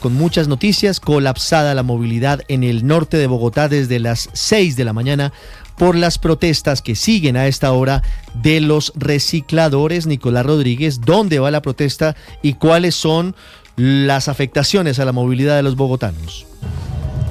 con muchas noticias. Colapsada la movilidad en el norte de Bogotá desde las 6 de la mañana por las protestas que siguen a esta hora de los recicladores. Nicolás Rodríguez, ¿dónde va la protesta y cuáles son las afectaciones a la movilidad de los bogotanos?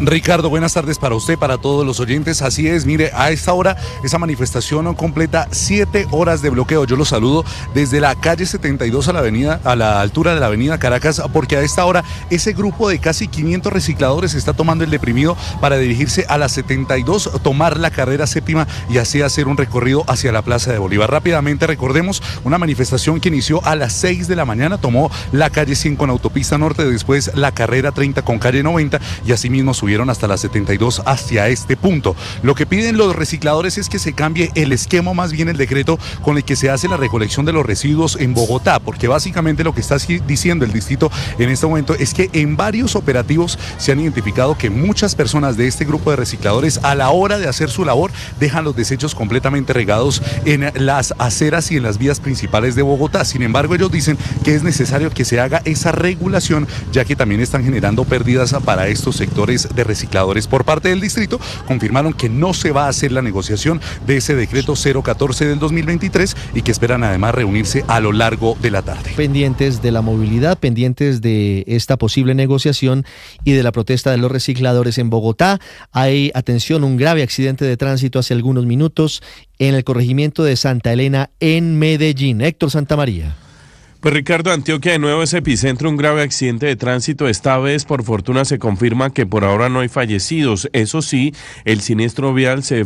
Ricardo, buenas tardes para usted, para todos los oyentes. Así es, mire, a esta hora esa manifestación completa 7 horas de bloqueo. Yo los saludo desde la calle 72 a la altura de la avenida Caracas, porque a esta hora ese grupo de casi 500 recicladores está tomando el deprimido para dirigirse a la 72, tomar la carrera séptima y así hacer un recorrido hacia la Plaza de Bolívar. Rápidamente recordemos una manifestación que inició a las 6 de la mañana, tomó la calle 100 con autopista norte, después la carrera 30 con calle 90 y asimismo subieron hasta la 72 hacia este punto. Lo que piden los recicladores es que se cambie el esquema, más bien el decreto con el que se hace la recolección de los residuos en Bogotá, porque básicamente lo que está diciendo el distrito en este momento es que en varios operativos se han identificado que muchas personas de este grupo de recicladores, a la hora de hacer su labor, dejan los desechos completamente regados en las aceras y en las vías principales de Bogotá. Sin embargo, ellos dicen que es necesario que se haga esa regulación, ya que también están generando pérdidas para estos sectores de recicladores. Por parte del distrito confirmaron que no se va a hacer la negociación de ese decreto 014 del 2023 y que esperan además reunirse a lo largo de la tarde. Pendientes de la movilidad, pendientes de esta posible negociación y de la protesta de los recicladores en Bogotá. Hay, atención, un grave accidente de tránsito hace algunos minutos en el corregimiento de Santa Elena en Medellín. Héctor Santamaría. Pues Ricardo, Antioquia de nuevo es epicentro, un grave accidente de tránsito. Esta vez, por fortuna, se confirma que por ahora no hay fallecidos. Eso sí, el siniestro vial se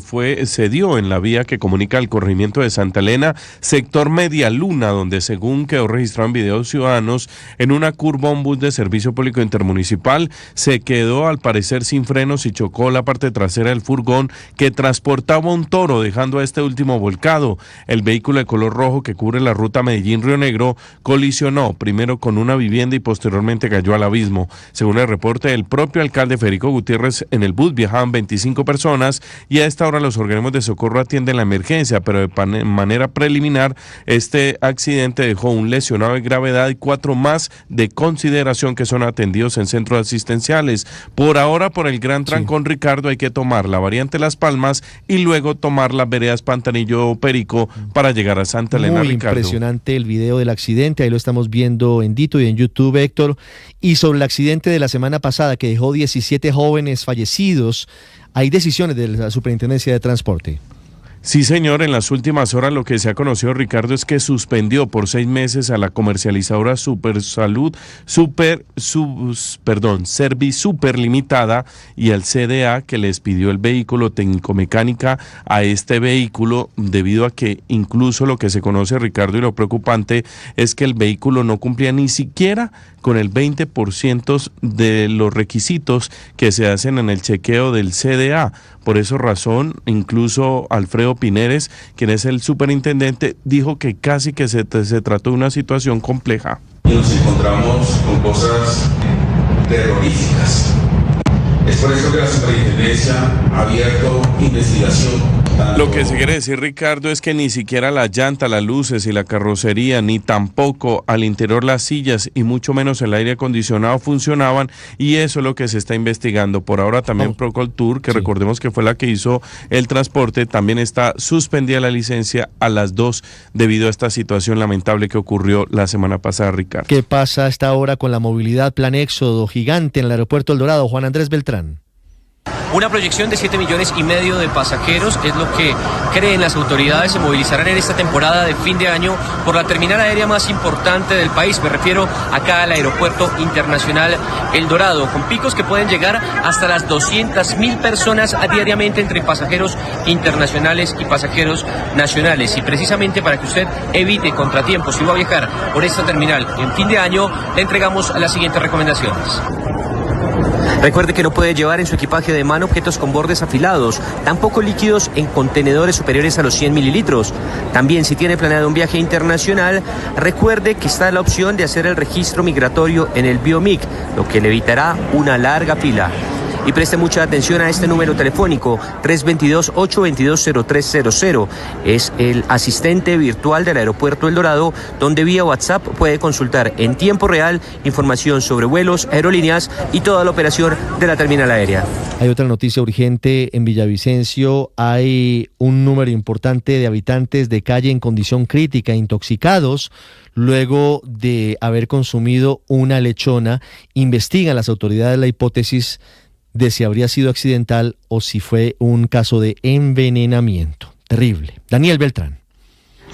dio en la vía que comunica el corregimiento de Santa Elena, sector Media Luna, donde según quedó registrado en videos ciudadanos, en una curva un bus de servicio público intermunicipal se quedó al parecer sin frenos y chocó la parte trasera del furgón que transportaba un toro, dejando a este último volcado. El vehículo de color rojo que cubre la ruta Medellín-Río Negro colisionó primero con una vivienda y posteriormente cayó al abismo. Según el reporte del propio alcalde Federico Gutiérrez, en el bus viajaban 25 personas y a esta hora los organismos de socorro atienden la emergencia, pero de manera preliminar este accidente dejó un lesionado de gravedad y 4 más de consideración que son atendidos en centros asistenciales. Por ahora, por el gran trancón, sí, Ricardo, hay que tomar la variante Las Palmas y luego tomar las veredas Pantanillo Perico para llegar a Santa Elena. Muy Ricardo, impresionante el video del accidente. Ahí lo estamos viendo en Dito y en YouTube, Héctor. Y sobre el accidente de la semana pasada que dejó 17 jóvenes fallecidos, hay decisiones de la Superintendencia de Transporte. Sí, señor, en las últimas horas lo que se ha conocido, Ricardo, es que suspendió por 6 meses a la comercializadora Servisuper Limitada y al CDA, que les pidió el vehículo técnico-mecánica a este vehículo, debido a que incluso lo que se conoce, Ricardo, y lo preocupante es que el vehículo no cumplía ni siquiera con el 20% de los requisitos que se hacen en el chequeo del CDA. Por esa razón, incluso Alfredo Pineres, quien es el superintendente, dijo que casi que se trató de una situación compleja. Y nos encontramos con cosas terroríficas. Es por eso que la superintendencia ha abierto investigación. Lo que se quiere decir, Ricardo, es que ni siquiera la llanta, las luces y la carrocería, ni tampoco al interior las sillas y mucho menos el aire acondicionado funcionaban, y eso es lo que se está investigando. Por ahora también Procoltur, que sí, recordemos que fue la que hizo el transporte, también está suspendida la licencia a las 2 debido a esta situación lamentable que ocurrió la semana pasada, Ricardo. ¿Qué pasa a esta hora con la movilidad? Plan éxodo gigante en el aeropuerto El Dorado. Juan Andrés Beltrán. Una proyección de 7,5 millones de pasajeros es lo que creen las autoridades se movilizarán en esta temporada de fin de año por la terminal aérea más importante del país. Me refiero acá al Aeropuerto Internacional El Dorado, con picos que pueden llegar hasta las 200,000 personas diariamente entre pasajeros internacionales y pasajeros nacionales. Y precisamente para que usted evite contratiempos si va a viajar por esta terminal en fin de año, le entregamos las siguientes recomendaciones. Recuerde que no puede llevar en su equipaje de mano objetos con bordes afilados, tampoco líquidos en contenedores superiores a los 100 mililitros. También, si tiene planeado un viaje internacional, recuerde que está la opción de hacer el registro migratorio en el Biomic, lo que le evitará una larga fila. y preste mucha atención a este número telefónico 322-822-0300. Es el asistente virtual del aeropuerto El Dorado, donde vía WhatsApp puede consultar en tiempo real información sobre vuelos, aerolíneas y toda la operación de la terminal aérea. Hay otra noticia urgente en Villavicencio. Hay un número importante de habitantes de calle en condición crítica, intoxicados, luego de haber consumido una lechona. Investigan las autoridades la hipótesis de si habría sido accidental o si fue un caso de envenenamiento. Terrible. Daniel Beltrán.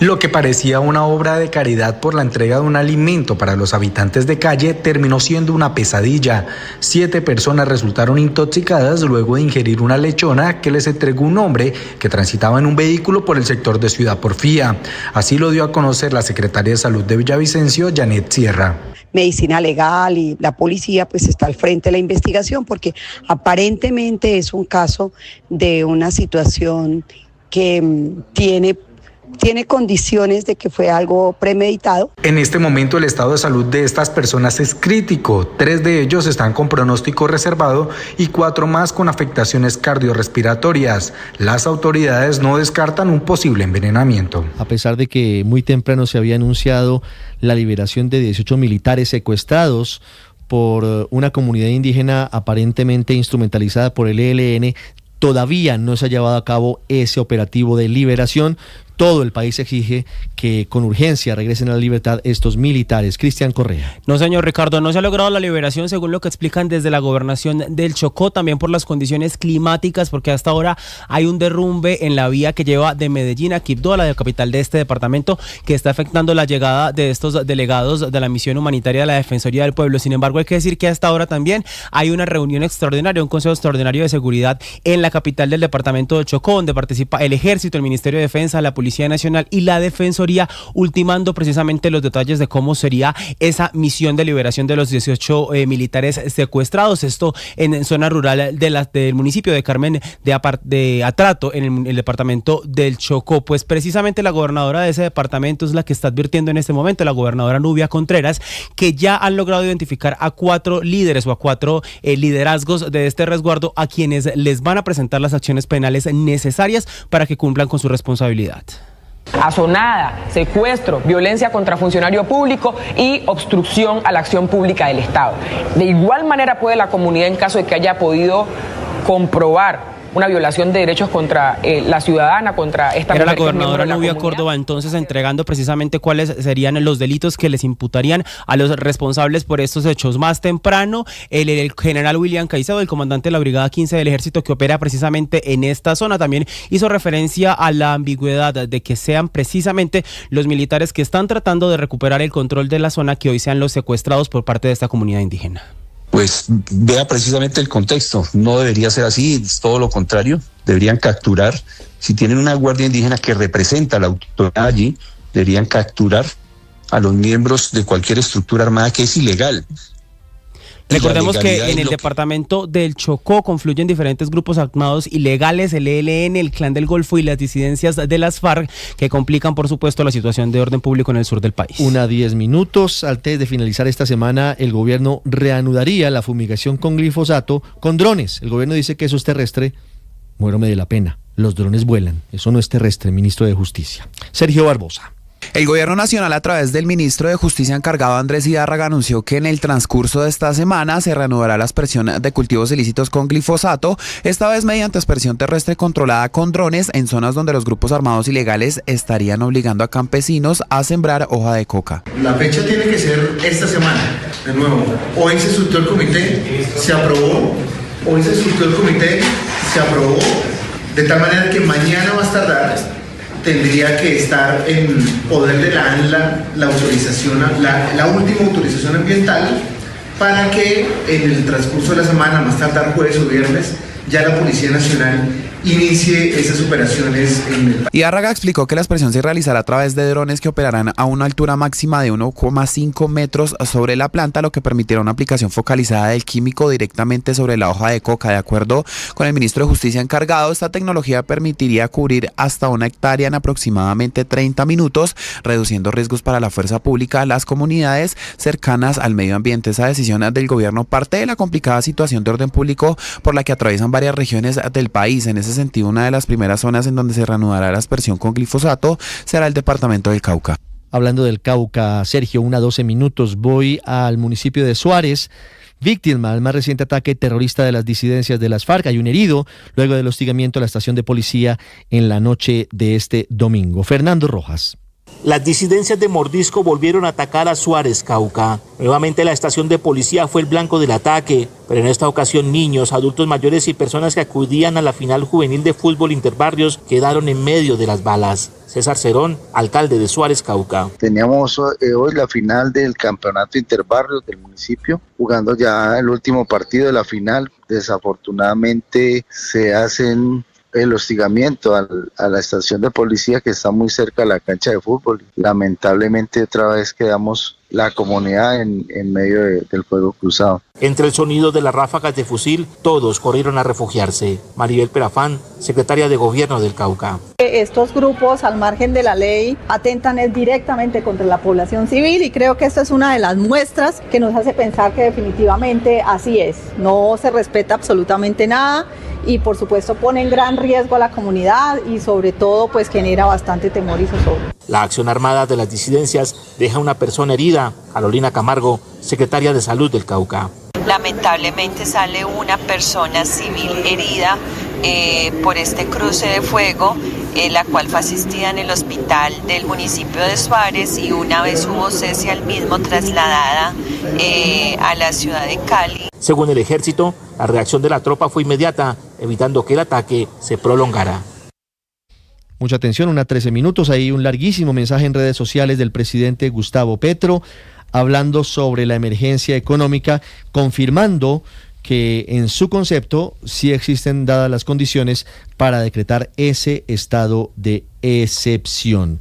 Lo que parecía una obra de caridad por la entrega de un alimento para los habitantes de calle terminó siendo una pesadilla. 7 personas resultaron intoxicadas luego de ingerir una lechona que les entregó un hombre que transitaba en un vehículo por el sector de Ciudad Porfía. Así lo dio a conocer la secretaria de Salud de Villavicencio, Janet Sierra. Medicina legal y la policía pues está al frente de la investigación porque aparentemente es un caso de una situación que tiene condiciones de que fue algo premeditado. En este momento el estado de salud de estas personas es crítico. 3 de ellos están con pronóstico reservado y 4 más con afectaciones cardiorrespiratorias. Las autoridades no descartan un posible envenenamiento. A pesar de que muy temprano se había anunciado la liberación de 18 militares secuestrados por una comunidad indígena aparentemente instrumentalizada por el ELN, todavía no se ha llevado a cabo ese operativo de liberación. Todo el país exige que con urgencia regresen a la libertad estos militares. Cristian Correa. No, señor Ricardo, no se ha logrado la liberación según lo que explican desde la gobernación del Chocó, también por las condiciones climáticas, porque hasta ahora hay un derrumbe en la vía que lleva de Medellín a Quibdó, la capital de este departamento, que está afectando la llegada de estos delegados de la misión humanitaria de la Defensoría del Pueblo. Sin embargo, hay que decir que hasta ahora también hay una reunión extraordinaria, un consejo extraordinario de seguridad en la capital del departamento del Chocó, donde participa el Ejército, el Ministerio de Defensa, la Policía Nacional y la Defensoría, ultimando precisamente los detalles de cómo sería esa misión de liberación de los 18 militares secuestrados. Esto en zona rural del municipio de Carmen de Atrato, en el departamento del Chocó. Pues precisamente la gobernadora de ese departamento es la que está advirtiendo en este momento, la gobernadora Nubia Contreras, que ya han logrado identificar a 4 líderes o a 4 liderazgos de este resguardo a quienes les van a presentar las acciones penales necesarias para que cumplan con su responsabilidad. Azonada, secuestro, violencia contra funcionario público y obstrucción a la acción pública del Estado. De igual manera puede la comunidad, en caso de que haya podido comprobar una violación de derechos contra la ciudadana, contra esta mujer. Era la gobernadora Nubia Córdoba entonces entregando precisamente cuáles serían los delitos que les imputarían a los responsables por estos hechos. Más temprano, el general William Caicedo, el comandante de la Brigada 15 del Ejército que opera precisamente en esta zona, también hizo referencia a la ambigüedad de que sean precisamente los militares que están tratando de recuperar el control de la zona que hoy sean los secuestrados por parte de esta comunidad indígena. Pues vea precisamente el contexto, no debería ser así, es todo lo contrario, deberían capturar, si tienen una guardia indígena que representa a la autoridad allí, deberían capturar a los miembros de cualquier estructura armada que es ilegal. Recordemos que en el departamento del Chocó confluyen diferentes grupos armados ilegales, el ELN, el Clan del Golfo y las disidencias de las FARC, que complican, por supuesto, la situación de orden público en el sur del país. 1:10. Antes de finalizar esta semana, el gobierno reanudaría la fumigación con glifosato con drones. El gobierno dice que eso es terrestre. Muérome de la pena. Los drones vuelan. Eso no es terrestre, ministro de Justicia. Sergio Barbosa. El gobierno nacional, a través del ministro de Justicia encargado Andrés Hidárraga, anunció que en el transcurso de esta semana se reanudará la aspersión de cultivos ilícitos con glifosato, esta vez mediante aspersión terrestre controlada con drones en zonas donde los grupos armados ilegales estarían obligando a campesinos a sembrar hoja de coca. La fecha tiene que ser esta semana, de nuevo. Hoy se surtió el comité, se aprobó, de tal manera que mañana más tardar tendría que estar en poder de la ANLA la autorización, la última autorización ambiental, para que en el transcurso de la semana, más tardar jueves o viernes, ya la Policía Nacional inicie esas operaciones en el país. Izárraga explicó que la expresión se realizará a través de drones que operarán a una altura máxima de 1,5 metros sobre la planta, lo que permitirá una aplicación focalizada del químico directamente sobre la hoja de coca. De acuerdo con el ministro de Justicia encargado, esta tecnología permitiría cubrir hasta 1 hectárea en aproximadamente 30 minutos, reduciendo riesgos para la fuerza pública, las comunidades cercanas al medio ambiente. Esa decisión del gobierno parte de la complicada situación de orden público por la que atraviesan varias regiones del país. En ese sentido, una de las primeras zonas en donde se reanudará la aspersión con glifosato será el departamento del Cauca. Hablando del Cauca, Sergio, 1:12, voy al municipio de Suárez, víctima del más reciente ataque terrorista de las disidencias de las FARC. Hay un herido luego del hostigamiento a la estación de policía en la noche de este domingo. Fernando Rojas. Las disidencias de Mordisco volvieron a atacar a Suárez, Cauca. Nuevamente la estación de policía fue el blanco del ataque, pero en esta ocasión niños, adultos mayores y personas que acudían a la final juvenil de fútbol interbarrios quedaron en medio de las balas. César Cerón, alcalde de Suárez, Cauca. Teníamos hoy la final del campeonato interbarrios del municipio, jugando ya el último partido de la final. Desafortunadamente se hacen el hostigamiento a la estación de policía que está muy cerca de la cancha de fútbol. Lamentablemente otra vez quedamos la comunidad en medio del fuego cruzado. Entre el sonido de las ráfagas de fusil, todos corrieron a refugiarse. Maribel Perafán, secretaria de Gobierno del Cauca. Estos grupos, al margen de la ley, atentan directamente contra la población civil y creo que esta es una de las muestras que nos hace pensar que definitivamente así es. No se respeta absolutamente nada y por supuesto pone en gran riesgo a la comunidad y sobre todo pues genera bastante temor y zozobra. La acción armada de las disidencias deja una persona herida. Carolina Camargo, secretaria de Salud del Cauca. Lamentablemente sale una persona civil herida por este cruce de fuego, la cual fue asistida en el hospital del municipio de Suárez y una vez hubo cese al mismo trasladada a la ciudad de Cali. Según el ejército, la reacción de la tropa fue inmediata, evitando que el ataque se prolongara. Mucha atención, 1:13. Hay un larguísimo mensaje en redes sociales del presidente Gustavo Petro hablando sobre la emergencia económica, confirmando que en su concepto sí existen dadas las condiciones para decretar ese estado de excepción.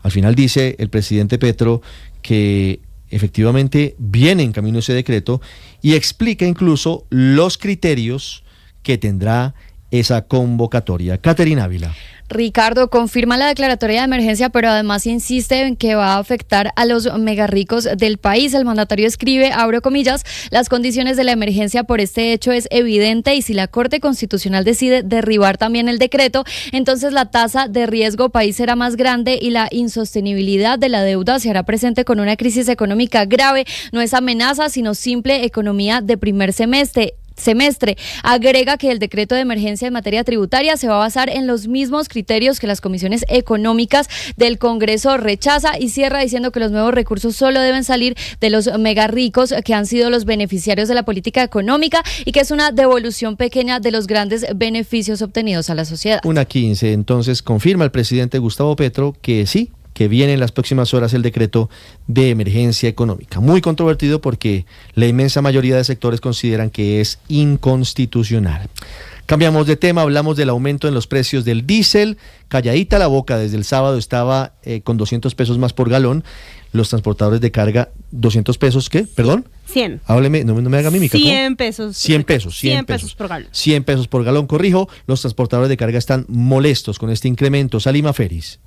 Al final dice el presidente Petro que efectivamente viene en camino ese decreto y explica incluso los criterios que tendrá esa convocatoria. Caterina Ávila. Ricardo confirma la declaratoria de emergencia, pero además insiste en que va a afectar a los megarricos del país. El mandatario escribe, abro comillas, las condiciones de la emergencia por este hecho es evidente y si la Corte Constitucional decide derribar también el decreto, entonces la tasa de riesgo país será más grande y la insostenibilidad de la deuda se hará presente con una crisis económica grave. No es amenaza, sino simple economía de primer semestre. Agrega que el decreto de emergencia en materia tributaria se va a basar en los mismos criterios que las comisiones económicas del Congreso rechaza y cierra diciendo que los nuevos recursos solo deben salir de los megarricos que han sido los beneficiarios de la política económica y que es una devolución pequeña de los grandes beneficios obtenidos a la sociedad. 1:15, entonces confirma el presidente Gustavo Petro que sí, que viene en las próximas horas el decreto de emergencia económica. Muy controvertido porque la inmensa mayoría de sectores consideran que es inconstitucional. Cambiamos de tema, hablamos del aumento en los precios del diésel. Calladita la boca, desde el sábado estaba con 200 pesos más por galón. Los transportadores de carga, 200 pesos, ¿qué? ¿Perdón? 100. Hábleme, no me haga mímica. 100 pesos. 100 pesos. 100 pesos por galón. 100 pesos por galón, corrijo. Los transportadores de carga están molestos con este incremento. Salima Feris.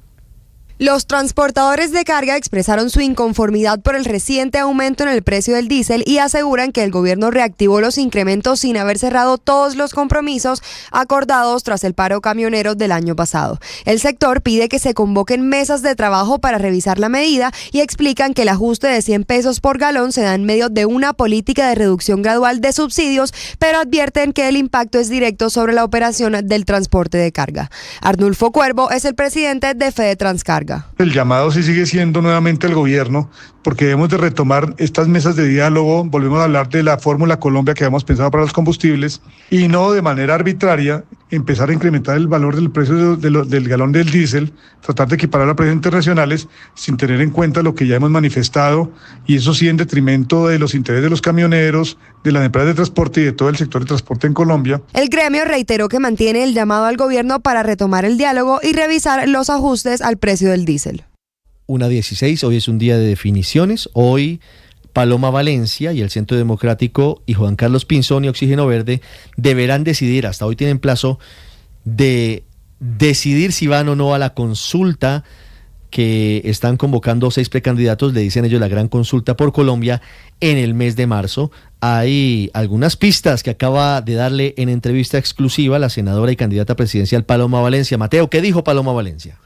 Los transportadores de carga expresaron su inconformidad por el reciente aumento en el precio del diésel y aseguran que el gobierno reactivó los incrementos sin haber cerrado todos los compromisos acordados tras el paro camionero del año pasado. El sector pide que se convoquen mesas de trabajo para revisar la medida y explican que el ajuste de 100 pesos por galón se da en medio de una política de reducción gradual de subsidios, pero advierten que el impacto es directo sobre la operación del transporte de carga. Arnulfo Cuervo es el presidente de Fede Transcarga. El llamado sí sigue siendo nuevamente al gobierno, porque debemos de retomar estas mesas de diálogo, volvemos a hablar de la fórmula Colombia que habíamos pensado para los combustibles, y no de manera arbitraria empezar a incrementar el valor del precio del galón del diésel, tratar de equiparar a precios internacionales sin tener en cuenta lo que ya hemos manifestado, y eso sí en detrimento de los intereses de los camioneros, de las empresas de transporte y de todo el sector de transporte en Colombia. El gremio reiteró que mantiene el llamado al gobierno para retomar el diálogo y revisar los ajustes al precio del diésel. 1:16, hoy es un día de definiciones. Hoy Paloma Valencia y el Centro Democrático y Juan Carlos Pinzón y Oxígeno Verde deberán decidir, hasta hoy tienen plazo de decidir si van o no a la consulta que están convocando 6 precandidatos, le dicen ellos la gran consulta por Colombia en el mes de marzo. Hay algunas pistas que acaba de darle en entrevista exclusiva la senadora y candidata presidencial Paloma Valencia. Mateo, ¿qué dijo Paloma Valencia?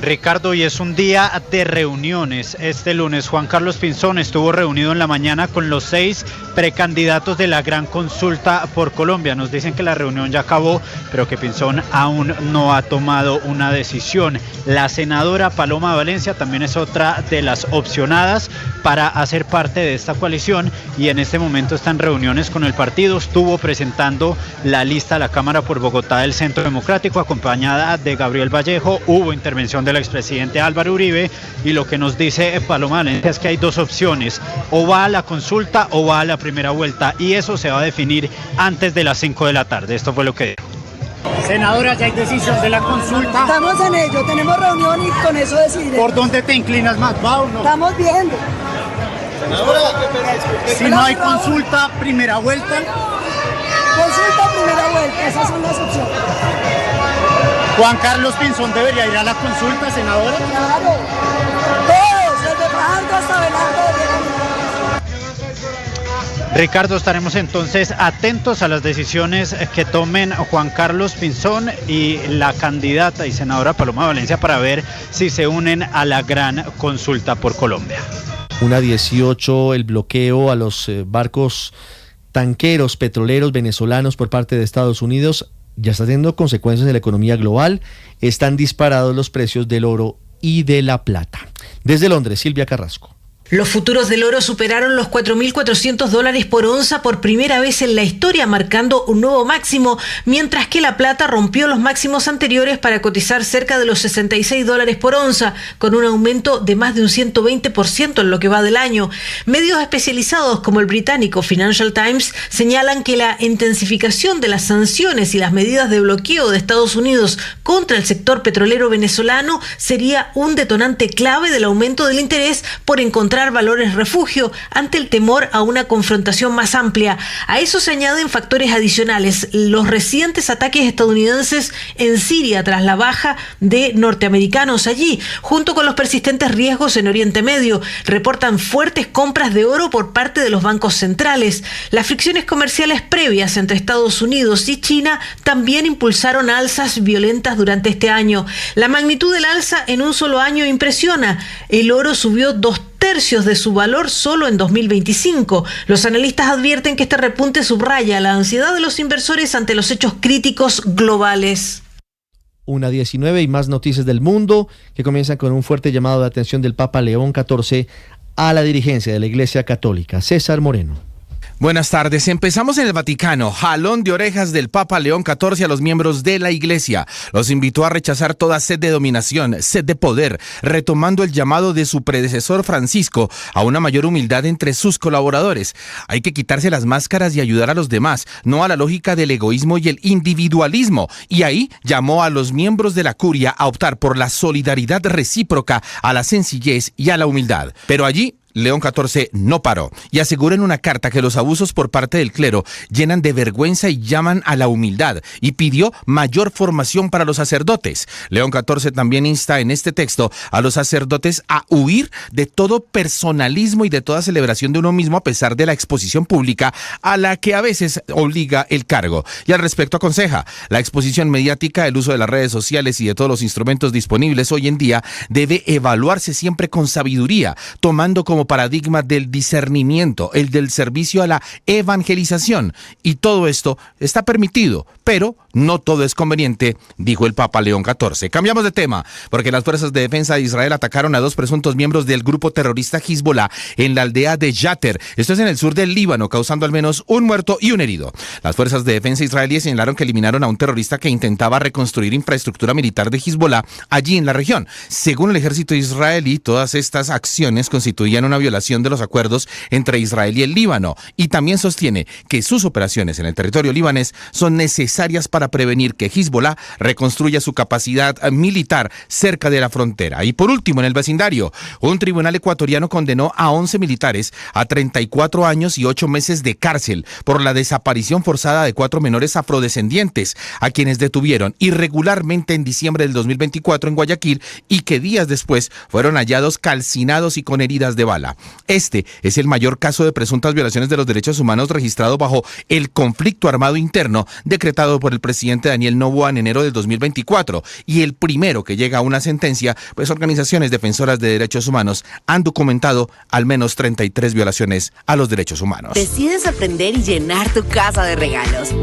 Ricardo, hoy es un día de reuniones. Este lunes Juan Carlos Pinzón estuvo reunido en la mañana con los 6 precandidatos de la gran consulta por Colombia. Nos dicen que la reunión ya acabó, pero que Pinzón aún no ha tomado una decisión. La senadora Paloma Valencia también es otra de las opcionadas para hacer parte de esta coalición y en este momento está en reuniones con el partido. Estuvo presentando la lista a la Cámara por Bogotá del Centro Democrático acompañada de Gabriel Vallejo. Hubo intervención del expresidente Álvaro Uribe y lo que nos dice Paloma Valencia es que hay 2 opciones, o va a la consulta o va a la primera vuelta, y eso se va a definir antes de las 5 de la tarde. Esto fue lo que dijo. Senadora, ¿ya hay decisión de la consulta? Estamos en ello, tenemos reunión y con eso decidiremos. ¿Por dónde te inclinas más, va o no? Estamos viendo. Senadora, si no hay consulta, primera vuelta. Consulta, primera vuelta, esas son las opciones. Juan Carlos Pinzón debería ir a la consulta, senadora. Claro, todos, desde Fajardo hasta Velardo. Ricardo, estaremos entonces atentos a las decisiones que tomen Juan Carlos Pinzón y la candidata y senadora Paloma Valencia para ver si se unen a la gran consulta por Colombia. 1:18, el bloqueo a los barcos tanqueros petroleros venezolanos por parte de Estados Unidos ya está teniendo consecuencias en la economía global. Están disparados los precios del oro y de la plata. Desde Londres, Silvia Carrasco. Los futuros del oro superaron los $4.400 por onza por primera vez en la historia, marcando un nuevo máximo, mientras que la plata rompió los máximos anteriores para cotizar cerca de los $66 por onza, con un aumento de más de un 120% en lo que va del año. Medios especializados como el británico Financial Times señalan que la intensificación de las sanciones y las medidas de bloqueo de Estados Unidos contra el sector petrolero venezolano sería un detonante clave del aumento del interés por encontrar valores refugio ante el temor a una confrontación más amplia. A eso se añaden factores adicionales: los recientes ataques estadounidenses en Siria tras la baja de norteamericanos allí, junto con los persistentes riesgos en Oriente Medio. Reportan fuertes compras de oro por parte de los bancos centrales. Las fricciones comerciales previas entre Estados Unidos y China también impulsaron alzas violentas durante este año. La magnitud del alza en un solo año impresiona. El oro subió 2/3 de su valor solo en 2025. Los analistas advierten que este repunte subraya la ansiedad de los inversores ante los hechos críticos globales. 1:19 y más noticias del mundo que comienzan con un fuerte llamado de atención del Papa León XIV a la dirigencia de la Iglesia Católica. César Moreno. Buenas tardes. Empezamos en el Vaticano. Jalón de orejas del Papa León XIV a los miembros de la Iglesia. Los invitó a rechazar toda sed de dominación, sed de poder, retomando el llamado de su predecesor Francisco a una mayor humildad entre sus colaboradores. Hay que quitarse las máscaras y ayudar a los demás, no a la lógica del egoísmo y el individualismo. Y ahí llamó a los miembros de la curia a optar por la solidaridad recíproca, a la sencillez y a la humildad. Pero allí León XIV no paró y asegura en una carta que los abusos por parte del clero llenan de vergüenza y llaman a la humildad, y pidió mayor formación para los sacerdotes. León XIV también insta en este texto a los sacerdotes a huir de todo personalismo y de toda celebración de uno mismo a pesar de la exposición pública a la que a veces obliga el cargo. Y al respecto aconseja: la exposición mediática, el uso de las redes sociales y de todos los instrumentos disponibles hoy en día debe evaluarse siempre con sabiduría, tomando como paradigma del discernimiento, el del servicio a la evangelización. Y todo esto está permitido, pero no todo es conveniente, dijo el Papa León XIV. Cambiamos de tema, porque las fuerzas de defensa de Israel atacaron a 2 presuntos miembros del grupo terrorista Hezbollah en la aldea de Yater. Esto es en el sur del Líbano, causando al menos un muerto y un herido. Las fuerzas de defensa israelíes señalaron que eliminaron a un terrorista que intentaba reconstruir infraestructura militar de Hezbollah allí en la región. Según el ejército israelí, todas estas acciones constituían una violación de los acuerdos entre Israel y el Líbano, y también sostiene que sus operaciones en el territorio libanés son necesarias para prevenir que Hezbollah reconstruya su capacidad militar cerca de la frontera. Y por último, en el vecindario, un tribunal ecuatoriano condenó a 11 militares a 34 años y 8 meses de cárcel por la desaparición forzada de 4 menores afrodescendientes, a quienes detuvieron irregularmente en diciembre del 2024 en Guayaquil y que días después fueron hallados calcinados y con heridas de bala. Este es el mayor caso de presuntas violaciones de los derechos humanos registrado bajo el conflicto armado interno decretado por el presidente Daniel Noboa en enero del 2024 y el primero que llega a una sentencia, pues organizaciones defensoras de derechos humanos han documentado al menos 33 violaciones a los derechos humanos. Decides aprender y llenar tu casa de regalos.